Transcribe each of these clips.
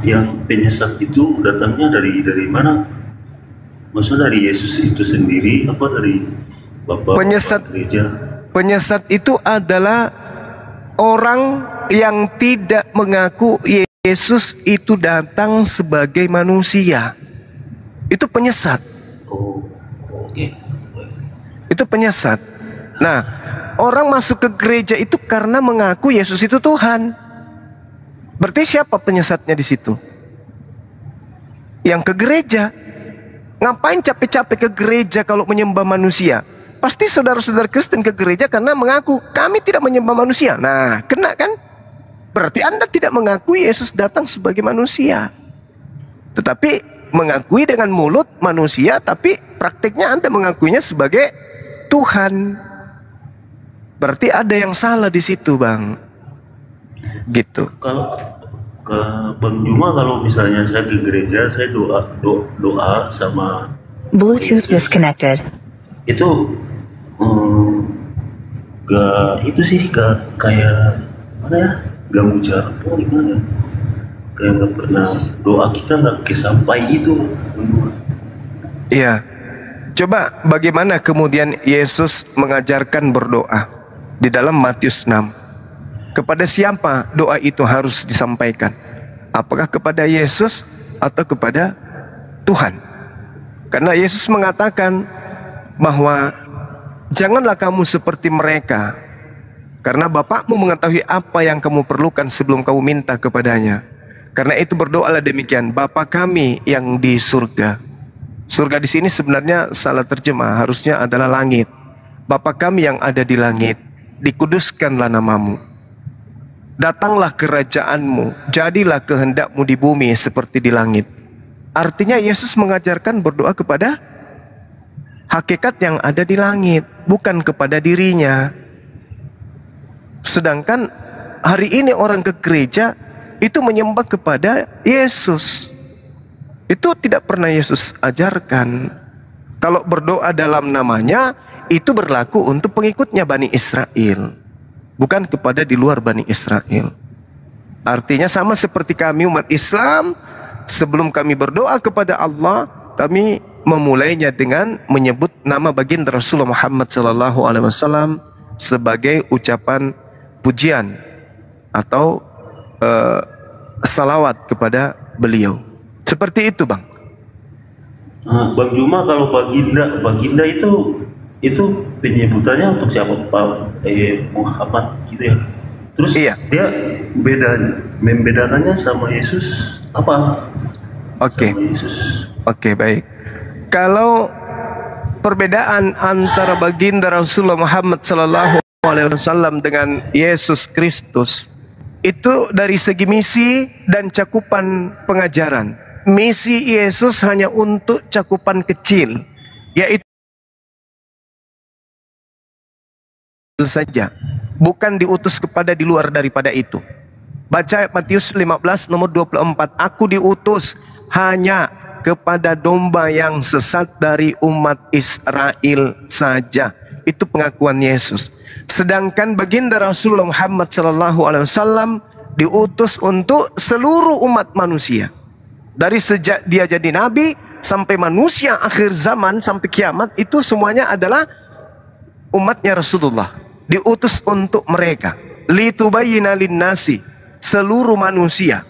yang penyesat itu datangnya dari mana? Maksudnya dari Yesus itu sendiri apa dari Bapak gereja? Penyesat itu adalah orang yang tidak mengaku Yesus itu datang sebagai manusia. Itu penyesat. Oh, oke. Itu penyesat. Nah, orang masuk ke gereja itu karena mengaku Yesus itu Tuhan. Berarti siapa penyesatnya di situ? Yang ke gereja. Ngapain capek-capek ke gereja kalau menyembah manusia? Pasti saudara-saudara Kristen ke gereja karena mengaku kami tidak menyembah manusia. Nah, kena kan? Berarti Anda tidak mengakui Yesus datang sebagai manusia. Tetapi mengakui dengan mulut manusia, tapi praktiknya Anda mengakuinya sebagai Tuhan. Berarti ada yang salah di situ, Bang. Gitu. Kalau ke Bang Juma, kalau misalnya saya ke gereja, saya doa sama Bluetooth disconnected. Itu gak itu sih kayak mana ya, gak ujar apa gimana, kayak gak pernah doa kita gak kesampai itu. Iya. Coba bagaimana kemudian Yesus mengajarkan berdoa di dalam Matius 6? Kepada siapa doa itu harus disampaikan? Apakah kepada Yesus atau kepada Tuhan? Karena Yesus mengatakan bahwa janganlah kamu seperti mereka, karena Bapakmu mengetahui apa yang kamu perlukan sebelum kamu minta kepadanya. Karena itu berdoalah demikian, Bapa kami yang di surga. Surga di sini sebenarnya salah terjemah, harusnya adalah langit. Bapa kami yang ada di langit, dikuduskanlah namamu. Datanglah kerajaanmu, jadilah kehendakmu di bumi seperti di langit. Artinya Yesus mengajarkan berdoa kepada hakikat yang ada di langit, bukan kepada dirinya. Sedangkan hari ini orang ke gereja itu menyembah kepada Yesus. Itu tidak pernah Yesus ajarkan. Kalau berdoa dalam namanya, itu berlaku untuk pengikutnya Bani Israel, bukan kepada di luar Bani Israel. Artinya sama seperti kami umat Islam, sebelum kami berdoa kepada Allah, kami memulainya dengan menyebut nama baginda Rasulullah Muhammad SAW sebagai ucapan pujian atau salawat kepada beliau. Seperti itu, Bang. Bang Juma, kalau baginda itu penyebutannya untuk siapa? Pak Muhammad gitu ya. Terus iya, dia membedakannya sama Yesus apa? Oke. Oke, baik. Kalau perbedaan antara baginda Rasulullah Muhammad SAW dengan Yesus Kristus itu dari segi misi dan cakupan pengajaran. Misi Yesus hanya untuk cakupan kecil, yaitu saja, bukan diutus kepada di luar daripada itu. Baca Matius 15 nomor 24, aku diutus hanya kepada domba yang sesat dari umat Israel saja. Itu pengakuan Yesus. Sedangkan baginda Rasulullah Muhammad SAW diutus untuk seluruh umat manusia. Dari sejak dia jadi nabi sampai manusia akhir zaman sampai kiamat, itu semuanya adalah umatnya Rasulullah. Diutus untuk mereka. Litubayyina linnasi, seluruh manusia.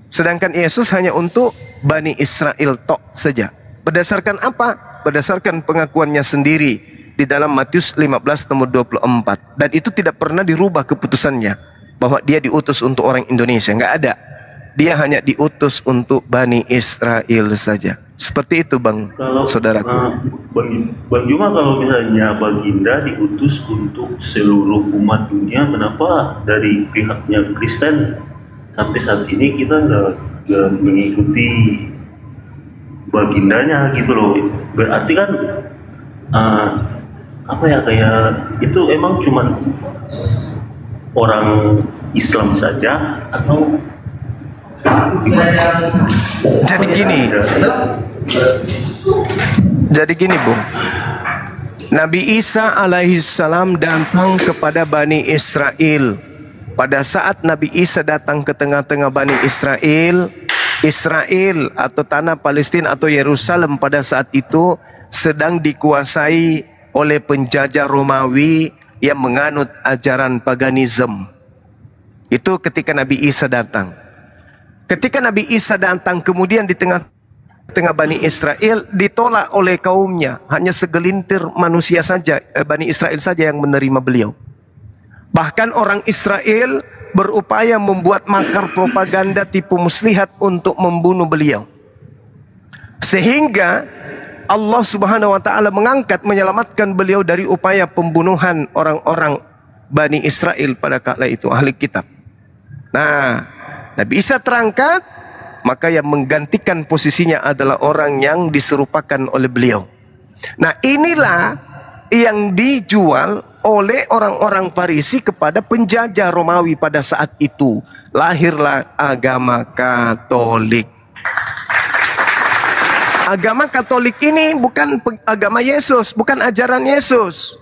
Sedangkan Yesus hanya untuk Bani Israel tok saja. Berdasarkan apa? Berdasarkan pengakuannya sendiri di dalam Matius 15 nomor 24. Dan itu tidak pernah dirubah keputusannya bahwa dia diutus untuk orang Indonesia. Nggak ada. Dia hanya diutus untuk Bani Israel saja. Seperti itu, Bang, saudaraku. Bang Juma, kalau misalnya baginda diutus untuk seluruh umat dunia, kenapa dari pihaknya Kristen sampai saat ini kita nggak mengikuti bagindanya gitu loh? Berarti kan apa ya, kayak itu emang cuman orang Islam saja atau Jadi gini, Bung. Nabi Isa alaihissalam datang kepada Bani Israel. Pada saat Nabi Isa datang ke tengah-tengah Bani Israel, Israel atau tanah Palestina atau Yerusalem pada saat itu sedang dikuasai oleh penjajah Romawi yang menganut ajaran paganisme. Itu ketika Nabi Isa datang. Ketika Nabi Isa datang, kemudian di tengah Bani Israel ditolak oleh kaumnya. Hanya segelintir manusia saja, Bani Israel saja yang menerima beliau. Bahkan orang Israel berupaya membuat makar propaganda tipu muslihat untuk membunuh beliau. Sehingga Allah Subhanahu wa taala mengangkat, menyelamatkan beliau dari upaya pembunuhan orang-orang Bani Israel pada kala itu, ahli kitab. Nah, Nabi Isa terangkat, maka yang menggantikan posisinya adalah orang yang diserupakan oleh beliau. Nah, inilah yang dijual oleh orang-orang Farisi kepada penjajah Romawi pada saat itu. Lahirlah agama Katolik. Agama Katolik ini bukan agama Yesus, bukan ajaran Yesus,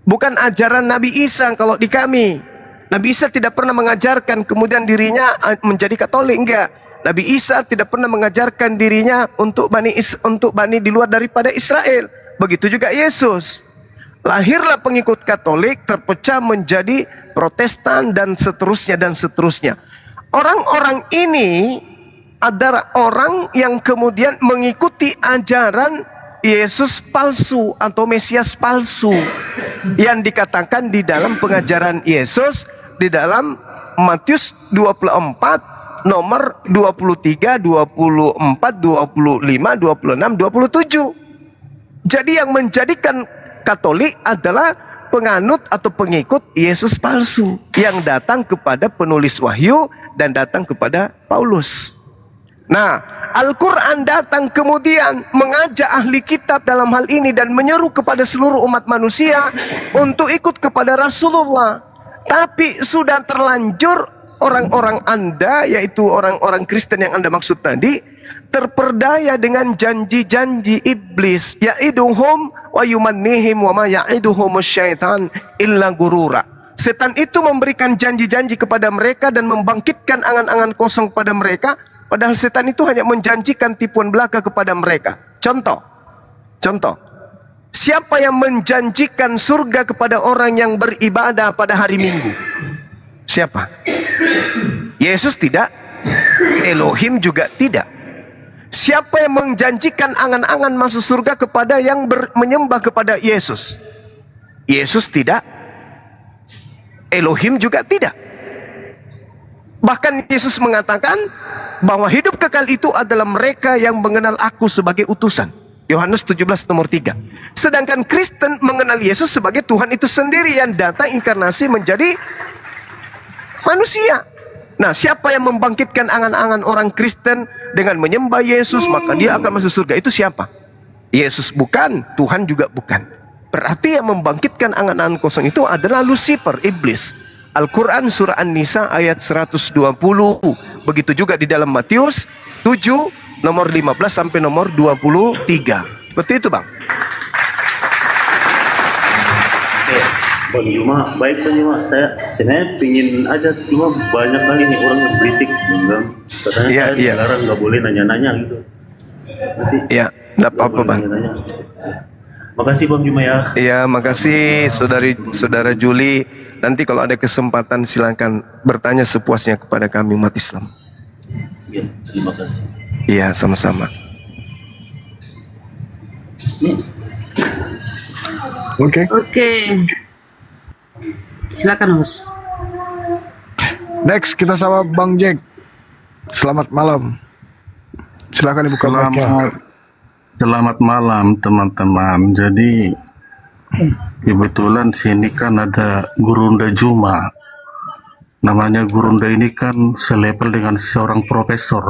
bukan ajaran Nabi Isa. Kalau di kami, Nabi Isa tidak pernah mengajarkan kemudian dirinya menjadi Katolik, enggak. Nabi Isa tidak pernah mengajarkan dirinya untuk bani di luar daripada Israel. Begitu juga Yesus. Lahirlah pengikut Katolik, terpecah menjadi Protestan dan seterusnya dan seterusnya. Orang-orang ini adalah orang yang kemudian mengikuti ajaran Yesus palsu atau Mesias palsu yang dikatakan di dalam pengajaran Yesus di dalam Matius 24 nomor 23, 24, 25, 26, 27. Jadi yang menjadikan Katolik adalah penganut atau pengikut Yesus palsu yang datang kepada penulis wahyu dan datang kepada Paulus. Nah, Al-Quran datang kemudian mengajak ahli kitab dalam hal ini dan menyeru kepada seluruh umat manusia untuk ikut kepada Rasulullah. Tapi sudah terlanjur orang-orang Anda, yaitu orang-orang Kristen yang Anda maksud tadi, terperdaya dengan janji-janji iblis. Ya'iduhum wa yumannihim wa ma ya'iduhum syaitan illa gurura. Setan itu memberikan janji-janji kepada mereka dan membangkitkan angan-angan kosong pada mereka. Padahal setan itu hanya menjanjikan tipuan belaka kepada mereka. Contoh. Siapa yang menjanjikan surga kepada orang yang beribadah pada hari Minggu? Siapa? Yesus tidak. Elohim juga tidak. Siapa yang menjanjikan angan-angan masuk surga kepada yang menyembah kepada Yesus? Yesus tidak. Elohim juga tidak. Bahkan Yesus mengatakan bahwa hidup kekal itu adalah mereka yang mengenal aku sebagai utusan. Yohanes 17 nomor 3. Sedangkan Kristen mengenal Yesus sebagai Tuhan itu sendiri yang datang inkarnasi menjadi manusia. Nah, siapa yang membangkitkan angan-angan orang Kristen dengan menyembah Yesus, maka dia akan masuk surga? Itu siapa? Yesus bukan, Tuhan juga bukan. Berarti yang membangkitkan angan-angan kosong itu adalah Lucifer, iblis. Al-Quran surah An-Nisa ayat 120. Begitu juga di dalam Matius 7 nomor 15 sampai nomor 23. Seperti itu, Bang. Bang Juma, baik Bang Juma, saya sebenarnya pingin aja, cuma banyak kali nih orang yang berisik, Bang. Katanya saya sekarang nggak boleh nanya-nanya gitu. Nanti ya, nggak apa-apa, Bang. Nanya. Makasih Bang Juma ya. Iya, makasih saudara Juli. Nanti kalau ada kesempatan silakan bertanya sepuasnya kepada kami umat Islam. Yes, terima kasih. Iya, sama-sama. Oke. Silakan, Mas. Next kita sama Bang Jack. Selamat malam. Silakan dibuka mic-nya. Selamat malam teman-teman. Jadi kebetulan sini kan ada Gurunda Juma. Namanya Gurunda ini kan selevel dengan seorang profesor.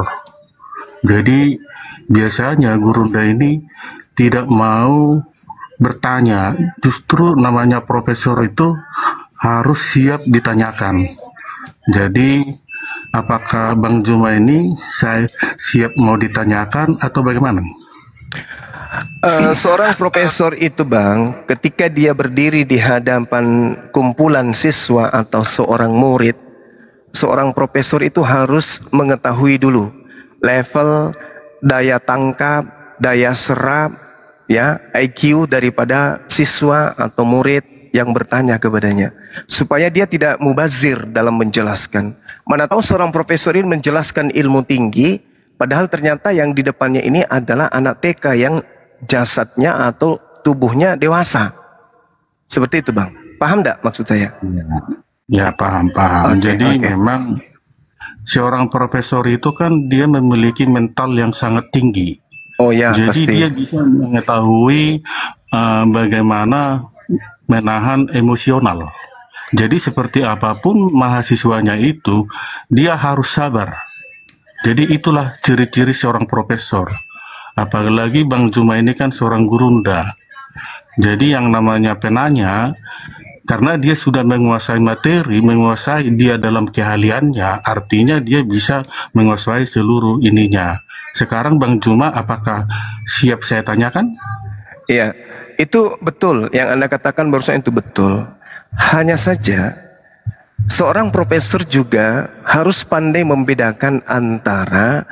Jadi biasanya Gurunda ini tidak mau bertanya. Justru namanya profesor itu harus siap ditanyakan. Jadi apakah Bang Juma ini saya siap mau ditanyakan atau bagaimana? Seorang profesor itu, Bang, ketika dia berdiri di hadapan kumpulan siswa atau seorang murid, seorang profesor itu harus mengetahui dulu level daya tangkap, daya serap, ya, IQ daripada siswa atau murid yang bertanya kepadanya, supaya dia tidak mubazir dalam menjelaskan. Mana tahu seorang profesor ini menjelaskan ilmu tinggi, padahal ternyata yang di depannya ini adalah anak TK yang jasadnya atau tubuhnya dewasa. Seperti itu, Bang. Paham enggak maksud saya? Ya, paham. Jadi memang seorang profesor itu kan dia memiliki mental yang sangat tinggi. Oh ya, Jadi pasti. dia bisa mengetahui bagaimana menahan emosional. Jadi seperti apapun mahasiswanya itu, dia harus sabar. Jadi itulah ciri-ciri seorang profesor. Apalagi Bang Juma ini kan seorang gurunda. Jadi yang namanya penanya, karena dia sudah menguasai materi, menguasai dia dalam keahliannya, artinya dia bisa menguasai seluruh ininya. Sekarang Bang Juma, apakah siap saya tanyakan? Iya, itu betul. Yang Anda katakan barusan itu betul. Hanya saja, seorang profesor juga harus pandai membedakan antara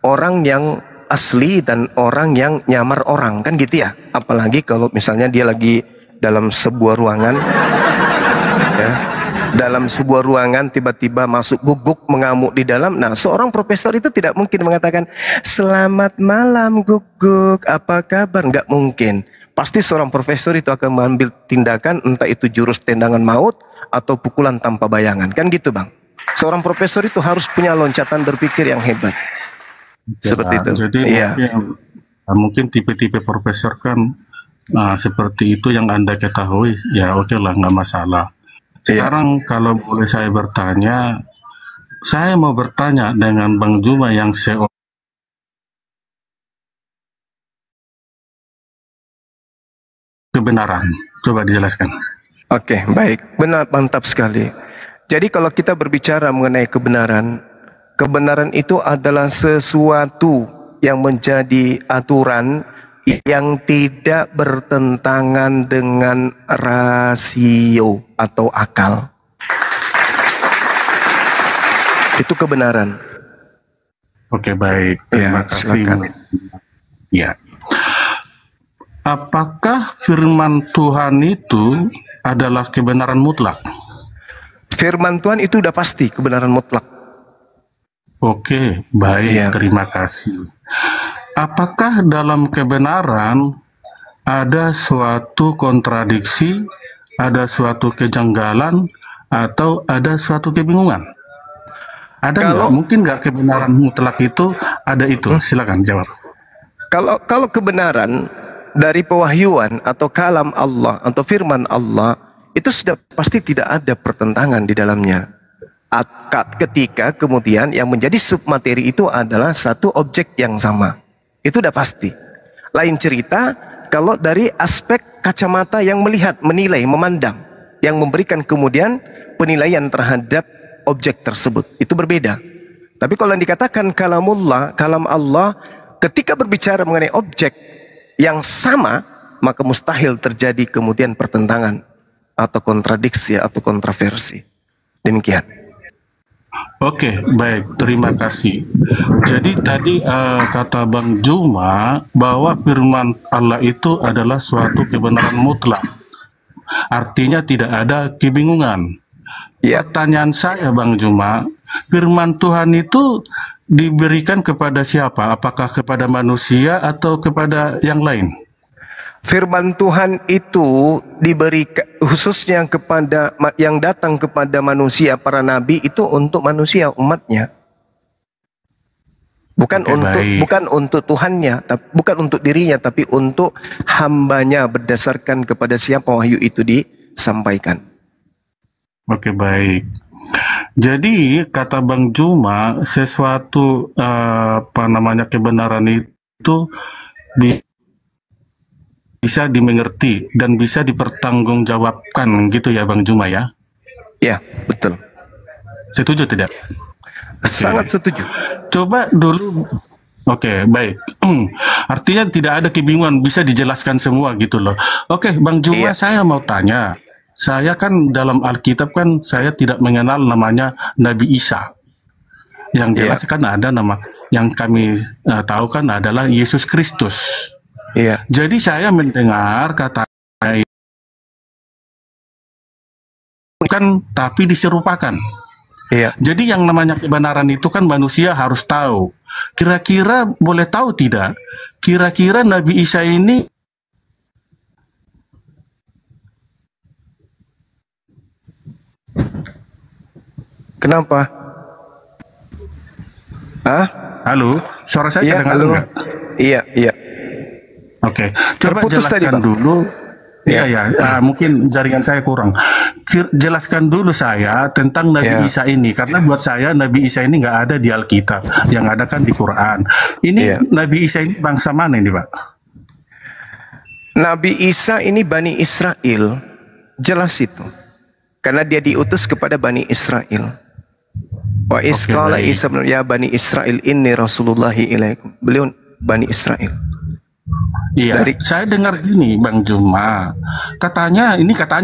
orang yang asli dan orang yang nyamar orang. Kan gitu ya? Apalagi kalau misalnya dia lagi dalam sebuah ruangan, ya, dalam sebuah ruangan tiba-tiba masuk guguk mengamuk di dalam. Nah, seorang profesor itu tidak mungkin mengatakan selamat malam guguk, apa kabar? Nggak mungkin. Pasti seorang profesor itu akan mengambil tindakan, entah itu jurus tendangan maut atau pukulan tanpa bayangan. Kan gitu, Bang. Seorang profesor itu harus punya loncatan berpikir yang hebat. Seperti itu. Jadi iya. mungkin tipe-tipe profesor kan seperti itu yang Anda ketahui, ya oke lah, nggak masalah. Sekarang kalau boleh saya bertanya, saya mau bertanya dengan Bang Juma yang kebenaran. Coba dijelaskan. Oke, baik. Benar, mantap sekali. Jadi kalau kita berbicara mengenai kebenaran, kebenaran itu adalah sesuatu yang menjadi aturan yang tidak bertentangan dengan rasio atau akal. Itu kebenaran. Oke, baik. Terima kasih. Silakan. Ya. Apakah firman Tuhan itu adalah kebenaran mutlak? Firman Tuhan itu udah pasti kebenaran mutlak. Oke, baik. Terima kasih. Apakah dalam kebenaran ada suatu kontradiksi, ada suatu kejanggalan, atau ada suatu kebingungan? Ada nggak? Mungkin nggak kebenaran mutlak itu ada itu? Silakan jawab. Kalau kebenaran dari pewahyuan atau kalam Allah atau firman Allah itu sudah pasti tidak ada pertentangan di dalamnya. Ketika kemudian yang menjadi submateri itu adalah satu objek yang sama, itu udah pasti. Lain cerita kalau dari aspek kacamata yang melihat, menilai, memandang, yang memberikan kemudian penilaian terhadap objek tersebut, itu berbeda. Tapi kalau yang dikatakan kalamullah, kalam Allah, ketika berbicara mengenai objek yang sama, maka mustahil terjadi kemudian pertentangan atau kontradiksi atau kontroversi. Demikian. Oke, baik. Terima kasih. Jadi tadi kata Bang Juma bahwa firman Allah itu adalah suatu kebenaran mutlak. Artinya tidak ada kebingungan. Pertanyaan saya, Bang Juma, firman Tuhan itu diberikan kepada siapa? Apakah kepada manusia atau kepada yang lain? Firman Tuhan itu diberikan khususnya kepada yang datang kepada manusia, para nabi itu untuk manusia, umatnya. Bukan untuk Tuhannya, bukan untuk dirinya, tapi untuk hambanya, berdasarkan kepada siapa wahyu itu disampaikan. Oke, baik. Jadi kata Bang Juma, sesuatu kebenaran itu bisa dimengerti dan bisa dipertanggungjawabkan, gitu ya Bang Juma ya? Ya, betul. Setuju tidak? Sangat setuju. Coba dulu. Oke, baik. Artinya tidak ada kebingungan, bisa dijelaskan semua gitu loh. Oke, Bang Juma, saya mau tanya. Saya kan dalam Alkitab kan saya tidak mengenal namanya Nabi Isa. Yang Iya. jelas kan ada nama yang kami tahu kan adalah Yesus Kristus. Iya. Jadi saya mendengar kata kan tapi diserupakan. Iya. Jadi yang namanya kebenaran itu kan manusia harus tahu. Kira-kira boleh tahu tidak? Kira-kira Nabi Isa ini Kenapa? Hah? halo, suara saya Iya, kedengaran halo. nggak? Iya, iya. Oke, coba Terputus tadi, jelaskan Bang. dulu. Iya ya, mungkin jaringan saya kurang. Jelaskan dulu saya tentang Nabi Iya. Isa ini, karena buat saya Nabi Isa ini nggak ada di Alkitab, yang ada kan di Quran. Ini Iya. Nabi Isa ini bangsa mana ini, Pak? Nabi Isa ini Bani Israel. Jelas itu. Karena dia diutus kepada Bani Israel. Wa Oke, isqala baik. Isa bin ya Bani Israel inni rasulullahi ilaikum. Beliau Bani Israel. Iya, Dari- saya dengar ini Bang Juma, katanya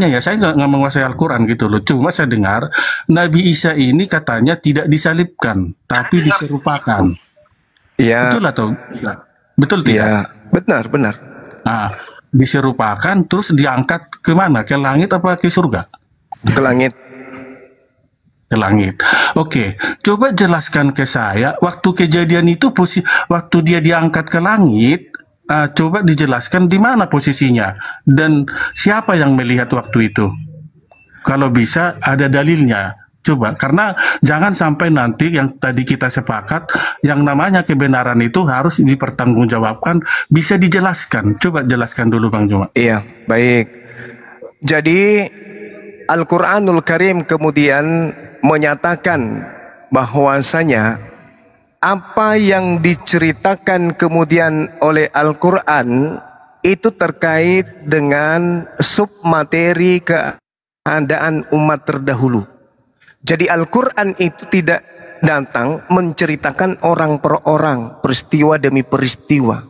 ya, saya nggak menguasai Al-Quran gitu loh. Cuma saya dengar Nabi Isa ini katanya tidak disalibkan, tapi diserupakan. Iya. Betul atau tidak? Betul tidak? Iya, benar, benar. Nah, diserupakan terus diangkat ke mana? Ke langit apa ke surga? Ke langit. Ke langit. Oke, coba jelaskan ke saya waktu kejadian itu waktu dia diangkat ke langit. Coba dijelaskan di mana posisinya dan siapa yang melihat waktu itu. Kalau bisa ada dalilnya. Coba, karena jangan sampai nanti yang tadi kita sepakat, yang namanya kebenaran itu harus dipertanggungjawabkan, bisa dijelaskan. Coba jelaskan dulu Bang Juma. Iya, baik. Jadi Al-Quranul Karim kemudian menyatakan bahwasanya apa yang diceritakan kemudian oleh Al-Quran itu terkait dengan submateri keadaan umat terdahulu. Jadi Al-Quran itu tidak datang menceritakan orang per orang, peristiwa demi peristiwa.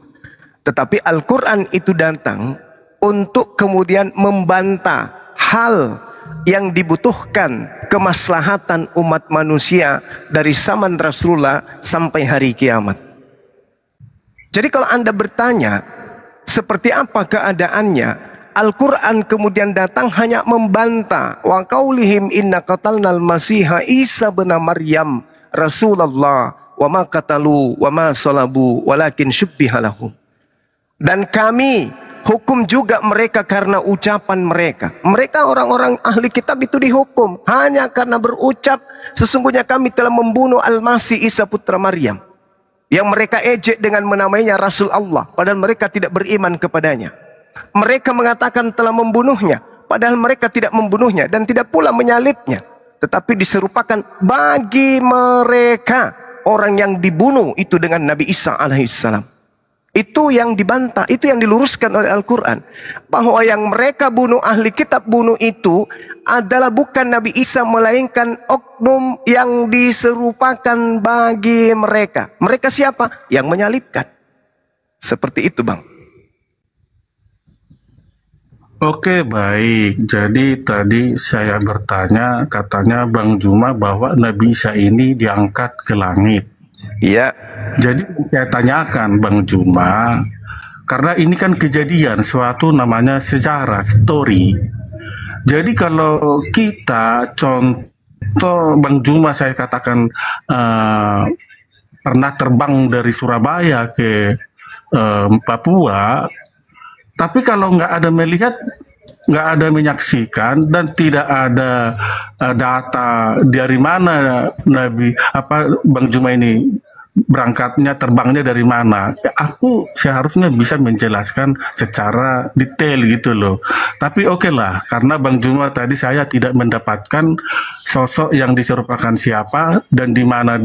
Tetapi Al-Quran itu datang untuk kemudian membantah hal yang dibutuhkan kemaslahatan umat manusia dari zaman Rasulullah sampai hari kiamat. Jadi kalau Anda bertanya seperti apa keadaannya, Al-Quran kemudian datang hanya membantah wa qaulihim inna qatalnal masiha Isa bin Maryam Rasulullah wa ma qatalu wa ma salabu walakin syubbiha lahum. Dan kami hukum juga mereka karena ucapan mereka. Mereka orang-orang ahli kitab itu dihukum hanya karena berucap sesungguhnya kami telah membunuh Al-Masih Isa putra Maryam. Yang mereka ejek dengan menamainya Rasul Allah, padahal mereka tidak beriman kepadanya. Mereka mengatakan telah membunuhnya, padahal mereka tidak membunuhnya dan tidak pula menyalibnya. Tetapi diserupakan bagi mereka orang yang dibunuh itu dengan Nabi Isa alaihissalam. Itu yang dibantah, itu yang diluruskan oleh Al-Quran. Bahwa yang mereka bunuh, ahli kitab bunuh itu adalah bukan Nabi Isa, melainkan oknum yang diserupakan bagi mereka. Mereka siapa? Yang menyalibkan. Seperti itu Bang. Oke, baik. Jadi tadi saya bertanya, katanya Bang Juma bahwa Nabi Isa ini diangkat ke langit. Iya. Jadi saya tanyakan Bang Juma, karena ini kan kejadian, suatu namanya sejarah, story. Jadi kalau kita contoh Bang Juma saya katakan pernah terbang dari Surabaya ke Papua, tapi kalau nggak ada melihat, nggak ada menyaksikan dan tidak ada data dari mana Bang Juma ini berangkatnya, terbangnya dari mana, ya, aku seharusnya bisa menjelaskan secara detail gitu loh. Tapi oke lah, karena Bang Juma tadi saya tidak mendapatkan sosok yang diserupakan siapa dan di mana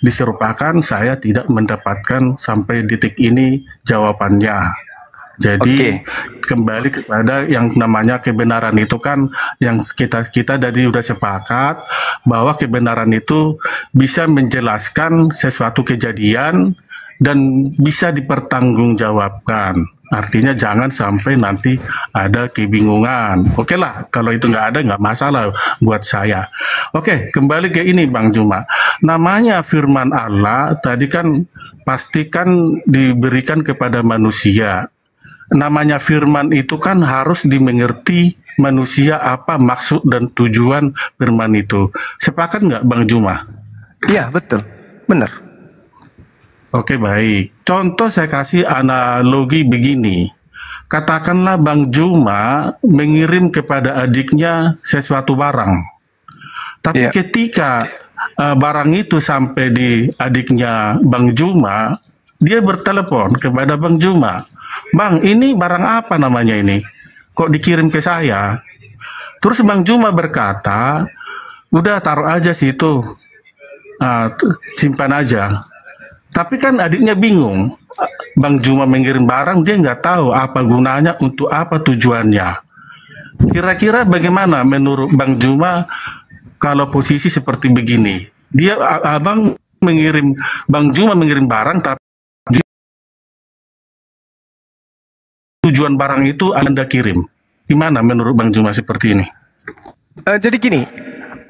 diserupakan, saya tidak mendapatkan sampai detik ini jawabannya. Jadi kembali kepada yang namanya kebenaran itu kan yang kita tadi udah sepakat bahwa kebenaran itu bisa menjelaskan sesuatu kejadian dan bisa dipertanggungjawabkan. Artinya jangan sampai nanti ada kebingungan. Oke lah, kalau itu nggak ada nggak masalah buat saya. Oke, kembali ke ini Bang Juma. Namanya firman Allah tadi kan pastikan diberikan kepada manusia. Namanya firman itu kan harus dimengerti manusia apa maksud dan tujuan firman itu. Sepakat nggak Bang Juma? Iya, betul. Benar. Oke, baik. Contoh saya kasih analogi begini. Katakanlah Bang Juma mengirim kepada adiknya sesuatu barang. Tapi Iya. ketika barang itu sampai di adiknya Bang Juma, dia bertelepon kepada Bang Juma. Bang, ini barang apa namanya ini? Kok dikirim ke saya? Terus Bang Juma berkata, udah taruh aja situ. Simpan aja. Tapi kan adiknya bingung, Bang Juma mengirim barang, dia nggak tahu apa gunanya, untuk apa tujuannya. Kira-kira bagaimana menurut Bang Juma kalau posisi seperti begini? Bang Juma mengirim barang, tapi tujuan barang itu Anda kirim. Gimana menurut Bang Juma seperti ini? Jadi gini,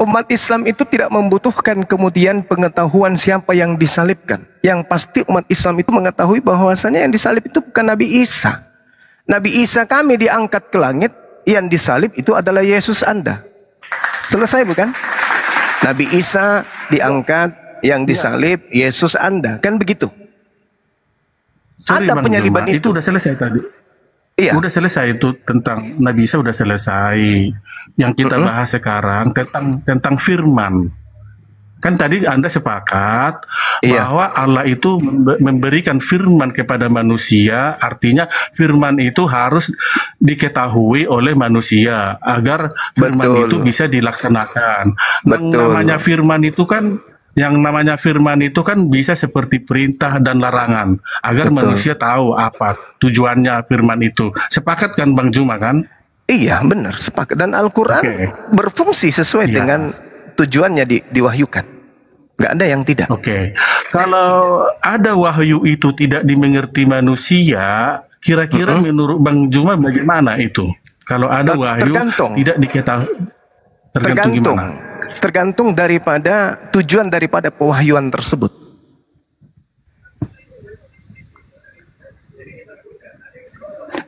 umat Islam itu tidak membutuhkan kemudian pengetahuan siapa yang disalibkan. Yang pasti umat Islam itu mengetahui bahwasanya yang disalib itu bukan Nabi Isa. Nabi Isa kami diangkat ke langit, yang disalib itu adalah Yesus Anda. Selesai bukan? Nabi Isa diangkat, yang disalib Yesus Anda. Kan begitu? Sorry, Ada Bang penyaliban Juma, itu. udah selesai tadi. Iya. Udah selesai itu tentang Nabi Isa, udah selesai. Yang kita bahas sekarang tentang firman. Kan tadi Anda sepakat bahwa Allah itu memberikan firman kepada manusia, artinya firman itu harus diketahui oleh manusia agar firman Betul. itu bisa dilaksanakan. Betul. Yang namanya firman itu kan bisa seperti perintah dan larangan agar Betul. manusia tahu apa tujuannya firman itu. Sepakat kan Bang Juma kan? Iya, benar, sepakat. Dan Al-Quran Oke. berfungsi sesuai Iya. dengan tujuannya diwahyukan. Nggak ada yang tidak. Oke, kalau ada wahyu itu tidak dimengerti manusia, kira-kira menurut Bang Juma bagaimana itu? Kalau ada wahyu Tergantung. tidak diketahui, tergantung gimana? Tergantung daripada tujuan daripada pewahyuan tersebut.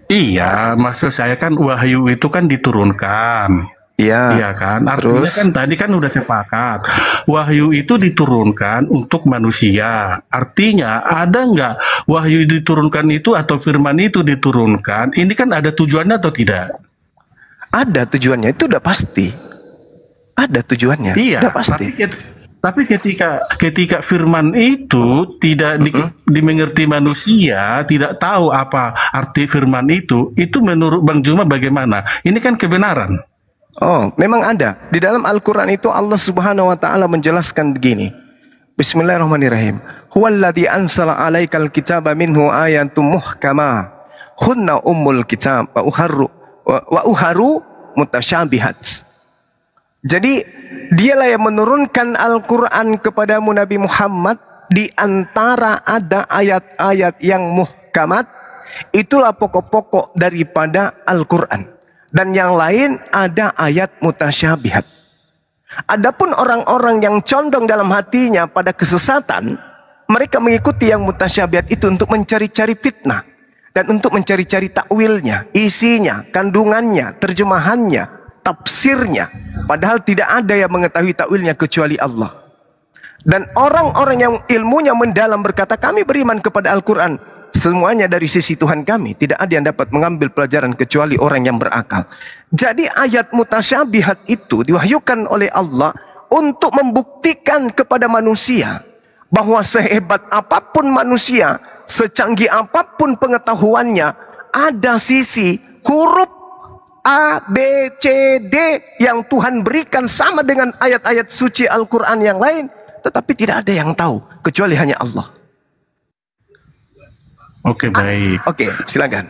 Iya, maksud saya kan wahyu itu kan diturunkan. Iya. Iya kan, artinya Terus? kan tadi kan udah sepakat wahyu itu diturunkan untuk manusia. Artinya ada nggak wahyu diturunkan itu atau firman itu diturunkan? Ini kan ada tujuannya atau tidak? Ada tujuannya, itu udah pasti. Ada tujuannya, Iya, udah pasti. tapi ketika firman itu tidak dimengerti manusia, tidak tahu apa arti firman itu menurut Bang Juma bagaimana? Ini kan kebenaran. Oh, memang ada. Di dalam Al-Quran itu Allah Subhanahu wa Ta'ala menjelaskan begini. Bismillahirrahmanirrahim. Huwallazi ansala 'alaikal kitaba minhu ayatum muhkama hunna ummul kitab wa uharu mutasyabihat. Jadi dialah yang menurunkan Al-Quran kepadamu Nabi Muhammad. Di antara ada ayat-ayat yang muhkamat, itulah pokok-pokok daripada Al-Quran. Dan yang lain ada ayat mutasyabihat. Adapun orang-orang yang condong dalam hatinya pada kesesatan, mereka mengikuti yang mutasyabihat itu untuk mencari-cari fitnah. Dan untuk mencari-cari takwilnya, isinya, kandungannya, terjemahannya, tafsirnya. Padahal tidak ada yang mengetahui takwilnya kecuali Allah. Dan orang-orang yang ilmunya mendalam berkata, kami beriman kepada Al-Quran. Semuanya dari sisi Tuhan kami. Tidak ada yang dapat mengambil pelajaran kecuali orang yang berakal. Jadi ayat mutasyabihat itu diwahyukan oleh Allah untuk membuktikan kepada manusia bahwa sehebat apapun manusia, secanggih apapun pengetahuannya, ada sisi huruf A, B, C, D yang Tuhan berikan sama dengan ayat-ayat suci Al-Quran yang lain. Tetapi tidak ada yang tahu kecuali hanya Allah. Oke, baik. Oke, silakan.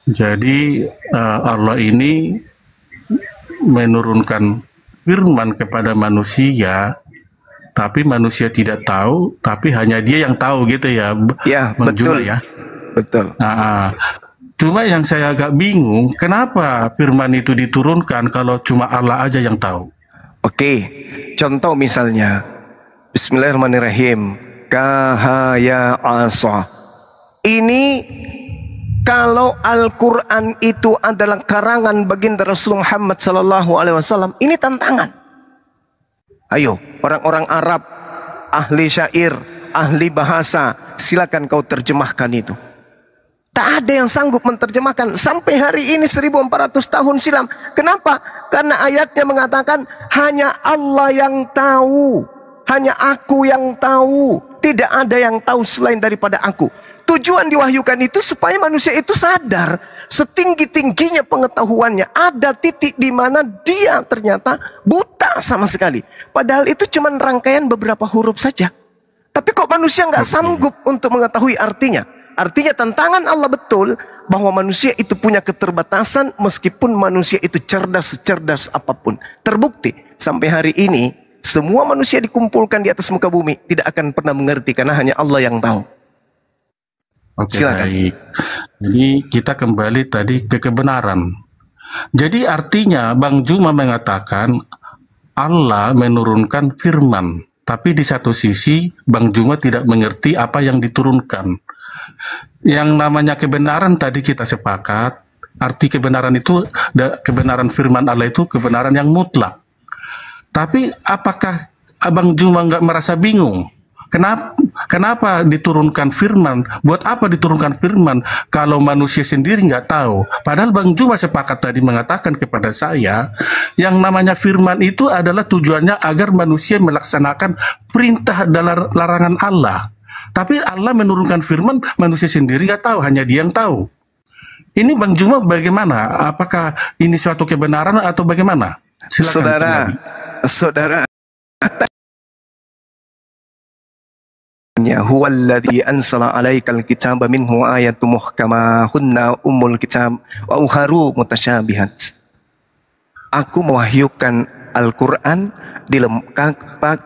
Jadi Allah ini menurunkan firman kepada manusia tapi manusia tidak tahu, tapi hanya dia yang tahu gitu ya, Ya, Bang Juma betul. ya. Betul. Nah, cuma yang saya agak bingung, kenapa firman itu diturunkan kalau cuma Allah aja yang tahu? Oke, contoh misalnya, Bismillahirrahmanirrahim. Kahaya asa. Ini kalau Al-Quran itu adalah karangan baginda Rasulullah Muhammad SAW, ini tantangan. Ayo, orang-orang Arab, ahli syair, ahli bahasa, silakan kau terjemahkan itu. Tak ada yang sanggup menerjemahkan sampai hari ini 1400 tahun silam. Kenapa? Karena ayatnya mengatakan hanya Allah yang tahu, hanya aku yang tahu, tidak ada yang tahu selain daripada aku. Tujuan diwahyukan itu supaya manusia itu sadar setinggi-tingginya pengetahuannya ada titik di mana dia ternyata buta sama sekali. Padahal itu cuma rangkaian beberapa huruf saja. Tapi kok manusia nggak sanggup untuk mengetahui artinya? Artinya tantangan Allah betul bahwa manusia itu punya keterbatasan meskipun manusia itu cerdas apapun. Terbukti sampai hari ini semua manusia dikumpulkan di atas muka bumi tidak akan pernah mengerti karena hanya Allah yang tahu. Oke, Silakan. baik. Jadi kita kembali tadi ke kebenaran. Jadi artinya Bang Juma mengatakan Allah menurunkan firman, tapi di satu sisi Bang Juma tidak mengerti apa yang diturunkan. Yang namanya kebenaran tadi kita sepakat, arti kebenaran itu, kebenaran firman Allah itu kebenaran yang mutlak. Tapi apakah Abang Juma nggak merasa bingung? Kenapa diturunkan firman? Buat apa diturunkan firman kalau manusia sendiri nggak tahu? Padahal Bang Juma sepakat tadi mengatakan kepada saya, yang namanya firman itu adalah tujuannya agar manusia melaksanakan perintah dan larangan Allah. Tapi Allah menurunkan firman, manusia sendiri nggak tahu, hanya Dia yang tahu. Ini Bang Juma bagaimana? Apakah ini suatu kebenaran atau bagaimana? Silakan. Saudara, huwallazi ansala alaikal kitaba minhu ayatun muhkamahunna ummul kitab wa ukharu mutasyabihat. Aku mewahyukan Al-Quran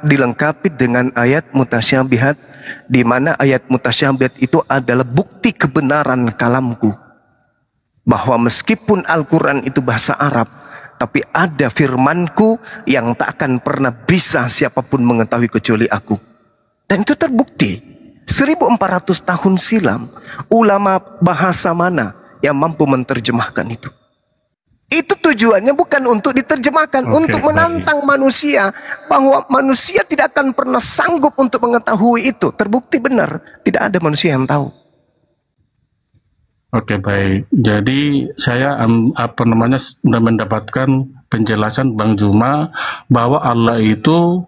dilengkapi dengan ayat mutasyabihat, di mana ayat mutasyabihat itu adalah bukti kebenaran kalamku. Bahwa meskipun Al-Quran itu bahasa Arab, tapi ada firmanku yang tak akan pernah bisa siapapun mengetahui kecuali aku. Dan itu terbukti 1400 tahun silam. Ulama bahasa mana yang mampu menerjemahkan itu? Itu tujuannya bukan untuk diterjemahkan, untuk menantang manusia, bahwa manusia tidak akan pernah sanggup untuk mengetahui itu. Terbukti benar, tidak ada manusia yang tahu. Oke, baik. Jadi saya sudah mendapatkan penjelasan Bang Juma bahwa Allah itu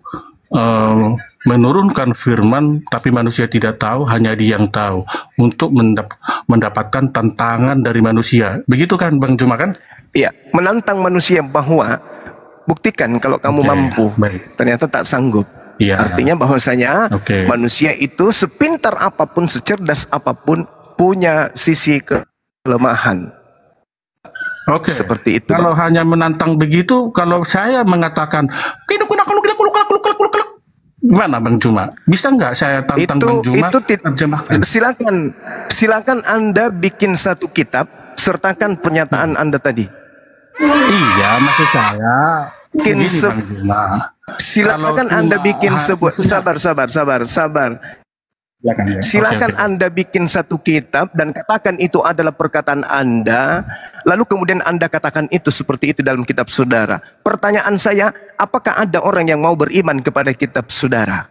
menurunkan firman, tapi manusia tidak tahu, hanya Dia yang tahu, untuk mendapatkan tantangan dari manusia. Begitu kan Bang Juma kan? Iya, menantang manusia bahwa buktikan kalau kamu mampu. Baik. Ternyata tak sanggup. Iya. Artinya bahwasanya manusia itu sepintar apapun, secerdas apapun, punya sisi kelemahan. Oke. Seperti itu. Kalau hanya menantang begitu, kalau saya mengatakan, gimana Bang Juma? Bisa nggak saya tantang Bang Juma? Terjemahkan. Silakan Anda bikin satu kitab, sertakan pernyataan Anda tadi. Iya, maksud saya begini Bang Juma. Silakan Anda bikin sebuah, sabar. Silakan Anda bikin satu kitab dan katakan itu adalah perkataan Anda, lalu kemudian Anda katakan itu seperti itu dalam kitab saudara. Pertanyaan saya, apakah ada orang yang mau beriman kepada kitab saudara?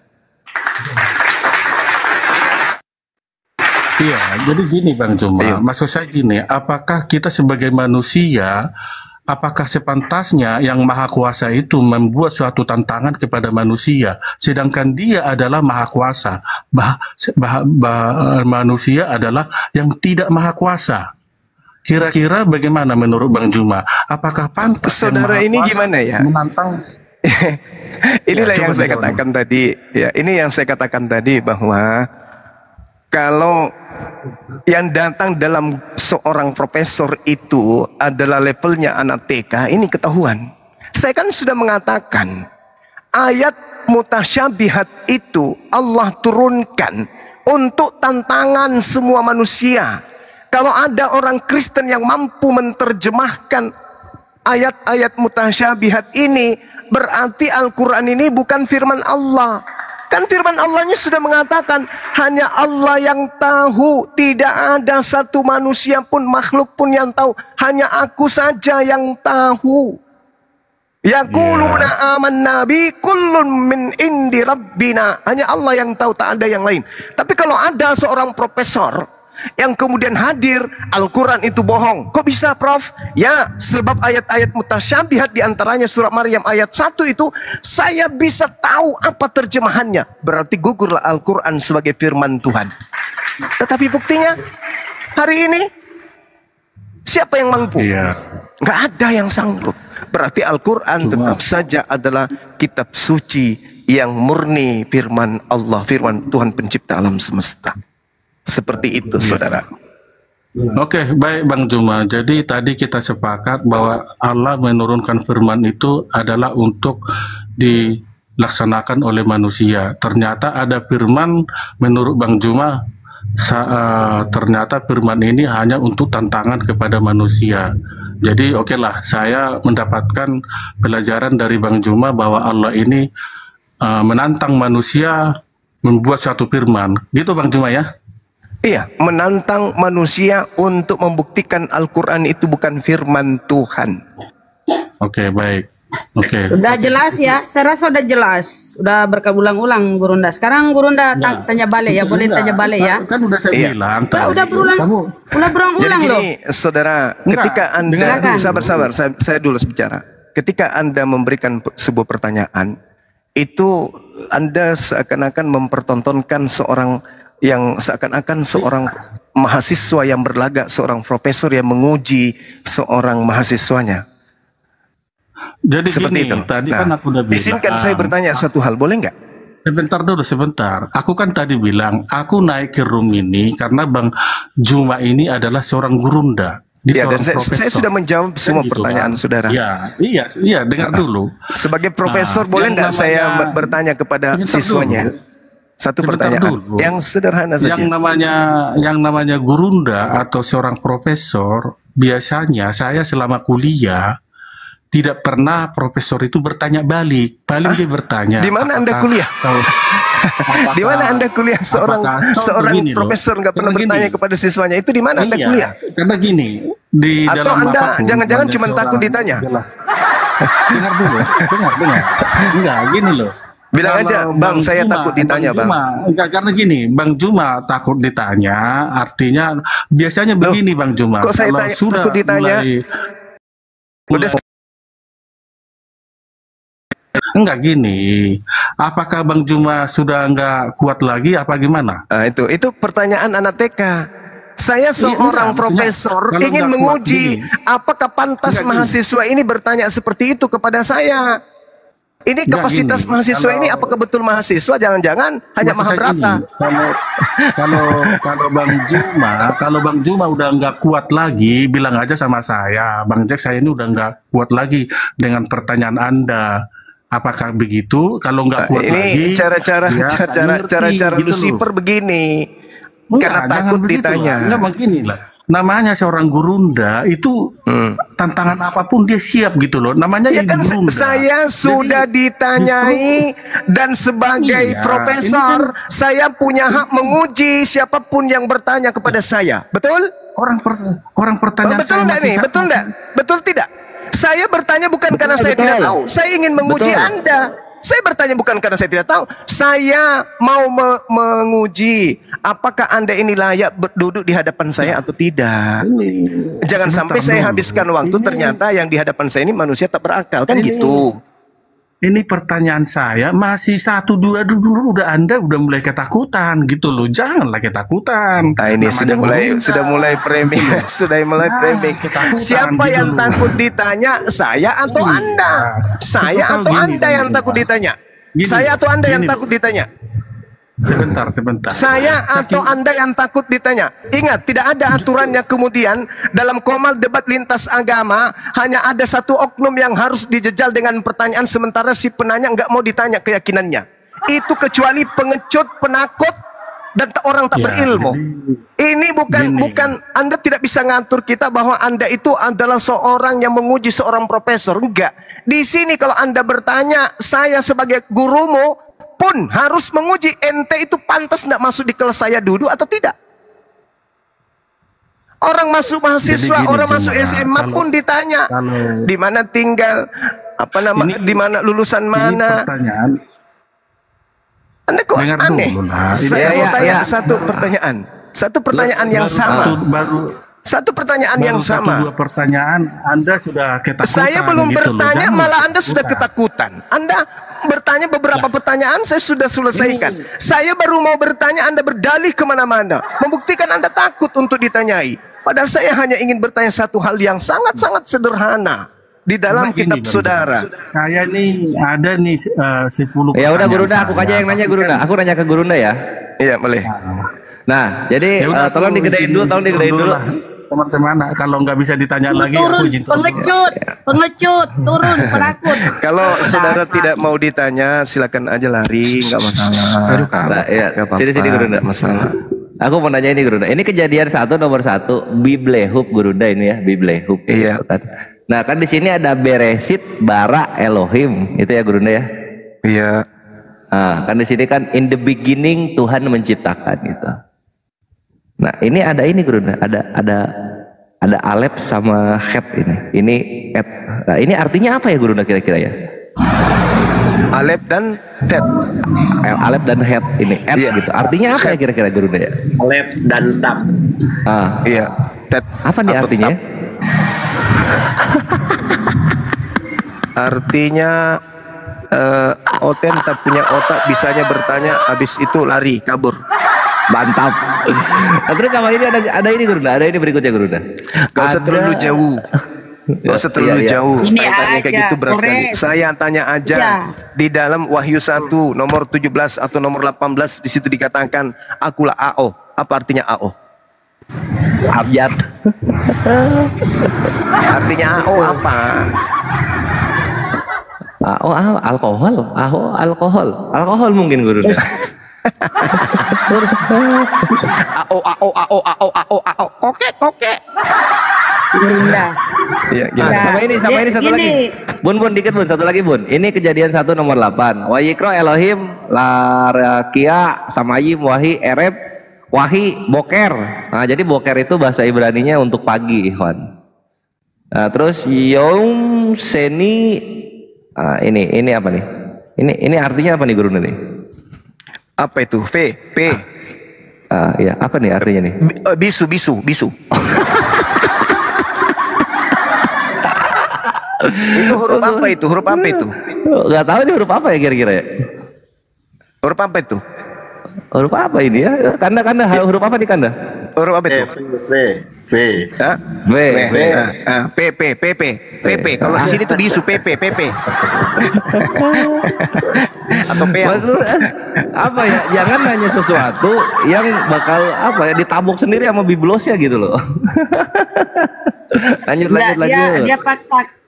Iya, jadi gini Bang Juma, maksud saya gini, apakah kita sebagai manusia, apakah sepantasnya yang Maha Kuasa itu membuat suatu tantangan kepada manusia, sedangkan Dia adalah Maha Kuasa, manusia adalah yang tidak Maha Kuasa. Kira-kira bagaimana menurut Bang Juma? Apakah pantas saudara ini gimana ya? Menantang? Inilah yang saya katakan tadi. Ya, ini yang saya katakan tadi bahwa kalau yang datang dalam seorang profesor itu adalah levelnya anak TK, ini ketahuan. Saya kan sudah mengatakan ayat mutasyabihat itu Allah turunkan untuk tantangan semua manusia. Kalau ada orang Kristen yang mampu menerjemahkan ayat-ayat mutasyabihat ini, berarti Al-Quran ini bukan firman Allah. Kan firman Allahnya sudah mengatakan hanya Allah yang tahu, tidak ada satu manusia pun, makhluk pun yang tahu, hanya aku saja yang tahu. Yaquluna amanna bi kullun min indi rabbina, hanya Allah yang tahu, tak ada yang lain. Tapi kalau ada seorang profesor yang kemudian hadir, Al-Quran itu bohong. Kok bisa, Prof? Ya, sebab ayat-ayat mutasyabihat diantaranya surat Maryam ayat 1 itu saya bisa tahu apa terjemahannya. Berarti gugurlah Al-Quran sebagai firman Tuhan. Tetapi buktinya hari ini siapa yang mampu? Nggak ada yang sanggup. Berarti Al-Quran tetap saja adalah kitab suci yang murni firman Allah, firman Tuhan pencipta alam semesta. Seperti itu, saudara. Oke, baik Bang Juma. Jadi tadi kita sepakat bahwa Allah menurunkan firman itu adalah untuk dilaksanakan oleh manusia. Ternyata ada firman menurut Bang Juma, ternyata firman ini hanya untuk tantangan kepada manusia. Jadi oke lah, saya mendapatkan pelajaran dari Bang Juma bahwa Allah ini menantang manusia membuat satu firman. Gitu Bang Juma ya? Iya, menantang manusia untuk membuktikan Al-Quran itu bukan firman Tuhan. Oke, baik. Oke. Udah jelas ya, saya rasa udah jelas. Udah berkaulang-ulang Gurunda. Sekarang Gurunda tanya balik ya, boleh tanya balik ya. Kan udah saya bilang. Udah berulang-ulang Jadi loh. gini, saudara, ketika Anda, sabar, saya dulu bicara. Ketika Anda memberikan sebuah pertanyaan, itu Anda seakan-akan mempertontonkan seorang yang seakan-akan seorang mahasiswa yang berlagak, seorang profesor yang menguji seorang mahasiswanya. Jadi seperti gini, itu. Tadi kan aku udah bilang. Izinkan saya bertanya satu hal, boleh nggak? Sebentar. Aku kan tadi bilang, aku naik ke room ini karena Bang Juma ini adalah seorang gurunda. Ya, dan saya sudah menjawab semua pertanyaan saudara. Iya, dengar dulu. Sebagai profesor, boleh nggak saya bertanya kepada siswanya? Satu pertanyaan yang sederhana saja. Yang namanya gurunda atau seorang profesor, biasanya saya selama kuliah tidak pernah profesor itu bertanya balik. Paling dia bertanya. Di mana Anda kuliah? Di mana Anda kuliah? Seorang profesor nggak pernah bertanya kepada siswanya. Itu di mana Anda kuliah? Karena gini, di atau dalam Anda jangan-jangan cuma takut ditanya? Dengar dulu, dengar. Enggak, gini loh. Bilang aja, Bang, saya takut ditanya, Bang. Enggak, karena gini, Bang Juma takut ditanya, artinya biasanya begini, Bang Juma. Kok saya takut ditanya? Enggak gini, apakah Bang Juma sudah enggak kuat lagi, apa gimana? Itu pertanyaan anak TK. Saya seorang profesor ingin menguji apakah pantas mahasiswa ini bertanya seperti itu kepada saya. Ini kapasitas mahasiswa ini apakah betul mahasiswa? Jangan-jangan hanya Mahabharata. Kalau Bang Juma udah nggak kuat lagi, bilang aja sama saya, Bang Jack, saya ini udah nggak kuat lagi dengan pertanyaan Anda. Apakah begitu? Kalau nggak kuat lagi, cara Lucifer begini. Karena takut ditanya. Enggak begini lah. Namanya seorang gurunda itu tantangan apapun dia siap gitu loh. Namanya ya kan gurunda. Saya sudah ditanyai dan sebagai profesor saya punya hak menguji siapapun yang bertanya kepada saya. Betul? Orang pertanyaan betul enggak nih? Betul enggak? Betul tidak? Saya bertanya bukan karena saya tidak tahu. Saya ingin menguji Anda. Saya bertanya bukan karena saya tidak tahu. Saya mau menguji apakah Anda ini layak duduk di hadapan saya atau tidak. Jangan sampai saya habiskan waktu ternyata yang di hadapan saya ini manusia tak berakal. Kan gitu. Ini pertanyaan saya masih 1, 2 dulu udah Anda udah mulai ketakutan gitu loh. Janganlah ketakutan. Nah, ini sudah mulai framing. Sudah mulai framing. Siapa yang takut ditanya? Saya atau Anda? Saya atau Anda yang takut ditanya? Saya atau Anda yang takut ditanya? Sebentar. Saya atau Anda yang takut ditanya. Ingat, tidak ada aturannya kemudian dalam komal debat lintas agama hanya ada satu oknum yang harus dijejal dengan pertanyaan sementara si penanya nggak mau ditanya keyakinannya. Itu kecuali pengecut, penakut, dan orang tak berilmu. Ini bukan Anda tidak bisa ngatur kita bahwa Anda itu adalah seorang yang menguji seorang profesor. Enggak. Di sini kalau Anda bertanya, saya sebagai gurumu pun harus menguji ente itu pantas tidak masuk di kelas saya dulu atau tidak. Orang masuk mahasiswa, orang masuk SMA pun ditanya di mana tinggal, di mana lulusan mana. Pertanyaan. Anda kok aneh? Saya mau tanya satu pertanyaan yang sama. Satu pertanyaan yang sama. Dua pertanyaan Anda sudah ketakutan. Saya belum gitu bertanya, malah Anda sudah ketakutan. Anda bertanya beberapa pertanyaan, saya sudah selesaikan. Saya baru mau bertanya, Anda berdalih kemana-mana, membuktikan Anda takut untuk ditanyai. Padahal saya hanya ingin bertanya satu hal yang sangat-sangat sederhana di dalam kitab saudara. Saya nih ada nih 10. Ya udah Gurunda, aku aja yang nanya Gurunda. Aku nanya ke Gurunda ya. Iya, boleh. Nah, jadi tolong digedein dulu, Teman-teman, kalau nggak bisa ditanya lagi, turun, aku izin turun. pengecut, turun, penakut. Kalau saudara tidak mau ditanya, silakan aja lari, nggak masalah. Aduh, Nah, ya. Sini Gurunda. Nggak masalah. Aku mau nanya ini Gurunda. Ini kejadian nomor 1 Biblehub Gurunda ini ya, Biblehub. Iya. Gitu kan. Nah, kan di sini ada Beresit bara Elohim, itu ya Gurunda ya. Iya. Nah, kan di sini kan in the beginning Tuhan menciptakan gitu. Nah, ini ada ini Gurunda, ada alep sama het ini. Ini het. Nah, ini artinya apa ya Gurunda kira-kira ya? Alep dan tet. Alep dan het ini et gitu. Artinya apa ya kira-kira Gurunda ya? Alep dan tap. Iya, tet. Apa nih artinya? Artinya Oten tak punya otak, bisanya bertanya, habis itu lari kabur. Mantap. Nah, terus sama ini ada ini Gurunda, ada ini berikutnya Gurunda. Gak usah terlalu jauh. Gak usah terlalu jauh. Ini tanya kayak aja, gitu berarti. Saya tanya aja. Di dalam Wahyu 1 nomor 17 atau nomor 18 di situ dikatakan akulah AO. Apa artinya AO? Abjad. Artinya AO apa? Alkohol mungkin Gurunda. Koke. Gurunda. Iya, Sama ini satu lagi. Bun, dikit Bun, satu lagi Bun. Ini kejadian 1 nomor 8. Wayikro Elohim larakia samayim wahi ereb wahi boker. Nah, jadi boker itu bahasa Ibraninya untuk pagi, Ikhwan. Nah, terus yom seni ini apa nih? Ini artinya apa nih Gurunda nih? Apa itu? P. Ya, apa nih artinya nih? Bisu. Itu huruf apa itu? Gak tahu ini huruf apa ya kira-kira ya? Huruf apa itu? Huruf apa ini ya? Kanda huruf apa nih Kanda? Huruf apa itu? V. PP. Kalau di sini tuh bisu PP. Atau P. Maksud apa ya? Jangan nanya sesuatu yang bakal ditabuk sendiri sama biblosnya gitu loh. lanjut lagi.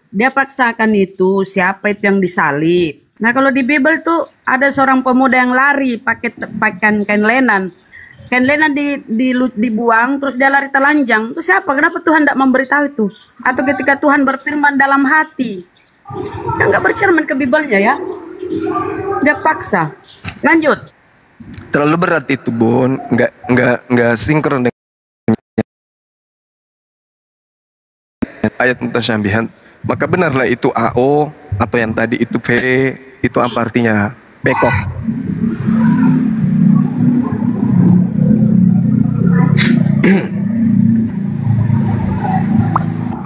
Dia paksakan itu siapa itu yang disalib. Nah, kalau di Bible tuh ada seorang pemuda yang lari pakai kain lenan. Kain lenan dibuang, terus dia lari telanjang. Itu siapa? Kenapa Tuhan tidak memberitahu itu? Atau ketika Tuhan berfirman dalam hati, yang nggak bercermin ke Bible-nya ya, dia paksa. Lanjut. Terlalu berat itu, Bon. Nggak sinkron dengan ayat mutasyabihat. Maka benarlah itu AO atau yang tadi itu P, itu apa artinya? Bekok.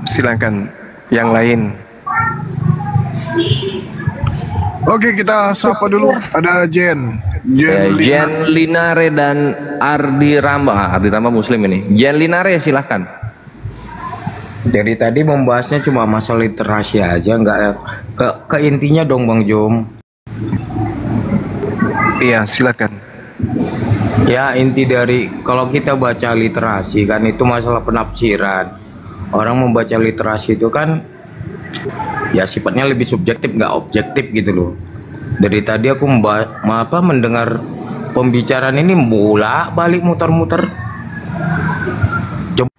Silakan yang lain. Oke, kita sapa dulu. Ada Jen Linare dan Ardi Ramba. Ardi Ramba Muslim ini. Jen Linare silahkan. Dari tadi membahasnya cuma masalah literasi aja, nggak ke intinya dong Bang Jom. Iya, silakan. Ya inti dari kalau kita baca literasi kan itu masalah penafsiran. Orang membaca literasi itu kan ya sifatnya lebih subjektif nggak objektif gitu loh. Dari tadi aku mendengar pembicaraan ini balik muter-muter. Coba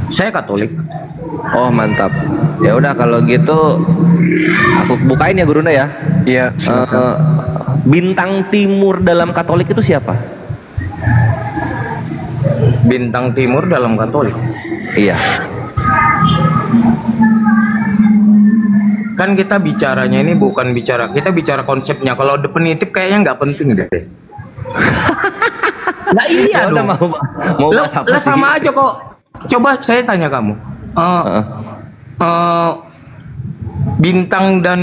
saya Katolik. Oh mantap. Ya udah kalau gitu aku bukain ya Gurunda ya. Iya, silakan. Bintang timur dalam Katolik itu siapa? Bintang timur dalam Katolik. Iya. Kan kita bicaranya ini bukan kita bicara konsepnya. Kalau definitif kayaknya nggak penting deh. Nah iya Ya udah, dong. mau bahas apa Lah sih? sama aja kok. Coba saya tanya kamu. Bintang dan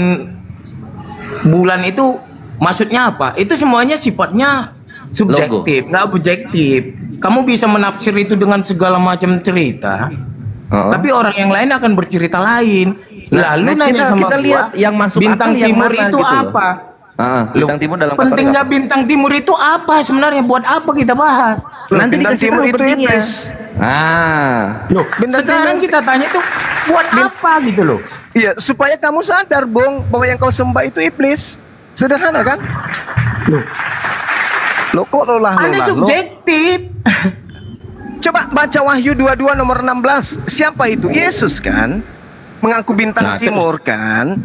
bulan itu maksudnya apa? Itu semuanya sifatnya subjektif, nggak objektif. Kamu bisa menafsir itu dengan segala macam cerita. Tapi orang yang lain akan bercerita lain. Nah, Lalu next nanya sama kita gua, lihat yang masuk bintang akal yang timur mana itu gitu loh. apa? Bintang timur dalam Katolik Pentingnya apa? bintang timur itu apa sebenarnya? Buat apa kita bahas? Nanti Bintang dikasih timur tahu itu pentingnya. iblis. Loh, sekarang kita tanya itu buat apa gitu loh? Iya, supaya kamu sadar, Bung, bahwa yang kau sembah itu iblis. Sederhana kan? Loh kok lolah Anda subjektif. Coba baca Wahyu 22 nomor 16. Siapa itu? Yesus kan? Mengaku bintang Nah, timur kan?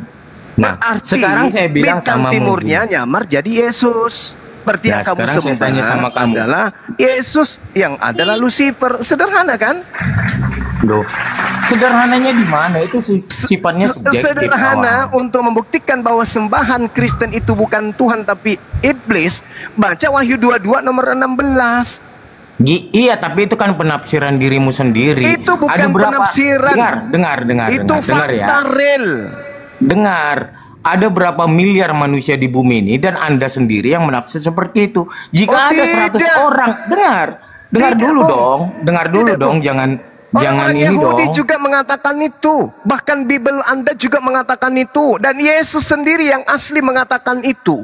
Nah, Berarti sekarang saya bilang bintang sama timurnya nyamar jadi Yesus. Berarti Nah, yang kamu sekarang saya tanya sembah sama kamu. adalah Yesus yang adalah Lucifer. Sederhana kan? Loh, sederhananya di mana? Itu sifatnya subjektif. Sederhana untuk membuktikan bahwa sembahan Kristen itu bukan Tuhan tapi iblis. Baca Wahyu 22 nomor 16. Iya, tapi itu kan penafsiran dirimu sendiri. Itu bukan penafsiran. Dengar Itu dengar ya. fakta real. Dengar. Ada berapa miliar manusia di bumi ini dan Anda sendiri yang menafsir seperti itu. Jika ada 100 tidak. orang, dengar Tidak, dulu Bung. dong. Dengar dulu Tidak, dong, Bung. jangan Orang-orang ini Yahudi dong. juga mengatakan itu. Bahkan Bible Anda juga mengatakan itu. Dan Yesus sendiri yang asli mengatakan itu.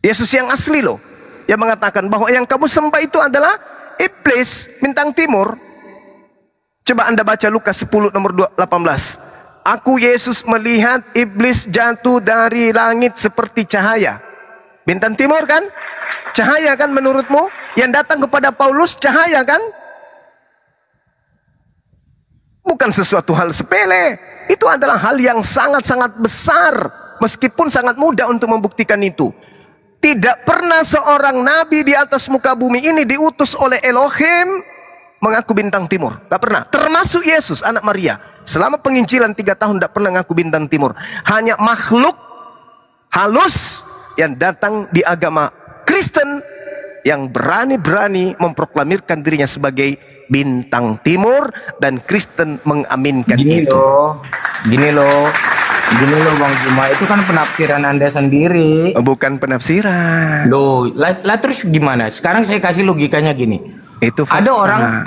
Yesus yang asli loh. Yang mengatakan bahwa yang kamu sembah itu adalah iblis, bintang timur. Coba Anda baca Lukas 10 nomor 18. Aku Yesus melihat iblis jatuh dari langit seperti cahaya. Bintang timur kan? Cahaya kan menurutmu? Yang datang kepada Paulus cahaya kan? Bukan sesuatu hal sepele. Itu adalah hal yang sangat-sangat besar. Meskipun sangat mudah untuk membuktikan itu. Tidak pernah seorang nabi di atas muka bumi ini diutus oleh Elohim mengaku bintang timur. Tidak pernah. Termasuk Yesus, anak Maria. Selama penginjilan 3 tahun tidak pernah mengaku bintang timur. Hanya makhluk halus yang datang di agama Kristen yang berani-berani memproklamirkan dirinya sebagai bintang timur dan Kristen mengaminkan itu. Gini loh Bang Juma, itu kan penafsiran Anda sendiri. Bukan penafsiran. Loh, lah terus gimana? Sekarang saya kasih logikanya gini. Itu fakta.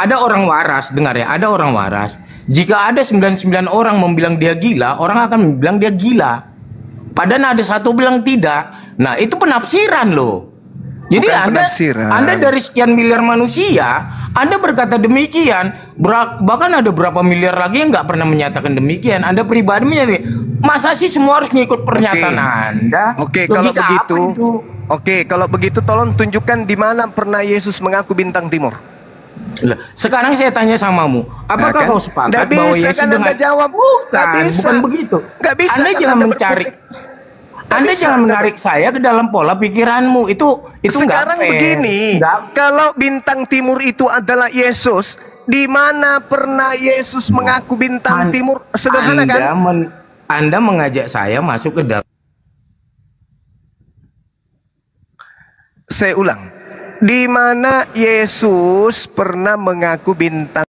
Ada orang waras, dengar ya, ada orang waras. Jika ada 99 orang membilang dia gila, orang akan bilang dia gila. Padahal ada satu bilang tidak. Nah, itu penafsiran loh. Jadi Anda dari sekian miliar manusia, Anda berkata demikian, bahkan ada berapa miliar lagi yang nggak pernah menyatakan demikian. Anda pribadi menyatakan, masa sih semua harus ngikut pernyataan Anda? Oke, kalau begitu, kalau begitu tolong tunjukkan di mana pernah Yesus mengaku bintang timur. Sekarang saya tanya samamu, apakah kau sepakat bahwa Yesus kan dengan Anda jawab? bukan begitu? Nggak bisa. Anda kan jangan Anda mencari. berkutik. Anda jangan menarik saya ke dalam pola pikiranmu. Itu sekarang nggak fair. begini, kalau bintang timur itu adalah Yesus, di mana pernah Yesus mengaku bintang timur? Sederhana kan? Anda mengajak saya masuk ke dalam. Saya ulang, di mana Yesus pernah mengaku bintang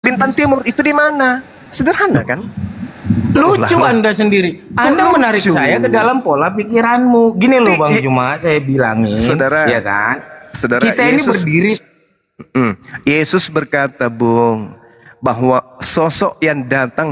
bintang timur itu di mana? Sederhana kan? Lucu Anda sendiri. Anda menarik saya ke dalam pola pikiranmu. Gini loh Bang Juma, saya bilangin, Saudara, ya kan? Saudara, Kita ini berdiri. Yesus berkata, Bung, bahwa sosok yang datang